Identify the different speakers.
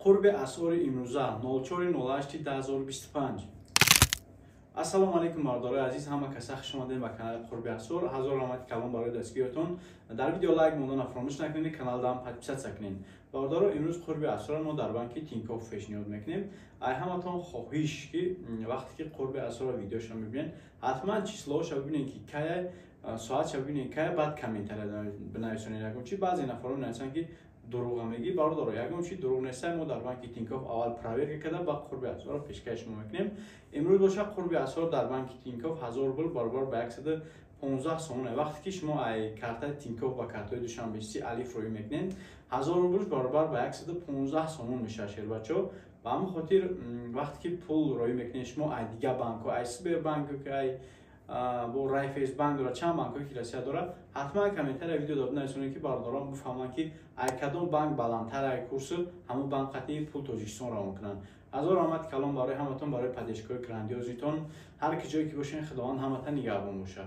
Speaker 1: قرب اسعار امروزه 0408-2025. السلام علیکم مردار عزیز، همه کسا خوش آمدین به کانال قرب اسعار. هزار رحمت کلام برای دستگیرتون. در ویدیو لایک موندن فراموش نکنید، کانال دام پادپیسات کنین. مردار امروز قرب اسعار ما در بانک تینکوف پیشنهاد میکنیم. ای همتون خواهش که وقتی که قرب اسعار ویدیوشو میبینین حتما چیزلاشو ببینین که کی ساعتشو ببینین کی بعد کامنت بنویسین. یکم چی بعضی نفرا میگن که دروغ میگی باردار، یکم چی دروغ نیست. ما در بانک تینکوف اول پراویر کرده با قرب اسعار پیشکش میکنیم. امروز باشه قرب اسعار در بانک تینکوف 1000 روبل برابر به 115 سومه. وقتی که شما ای کارت تینکوف و کارت دوشنبه الف روی میکنین 1000 روبل برابر به 115 سومون میشه شیر بچو. و همین خاطر وقتی که پول روی میکنین شما ای دیگه بانک ای سپر بانک ای با رایفیس بانک داره، چند بانک که رسیده داره، حتما کامنتر ویدیو دادن نشونید که بارداران بفهمن که ای کدوم بانک بالاتر ای کورس همون بانک قطعی پول توجیهشون را میکنن. هزار رحمت کلام برای همتون، برای پدیشگاه گراندیوزیتون. هر کی جایی که باشین خداوند همتون نگهبان باشه.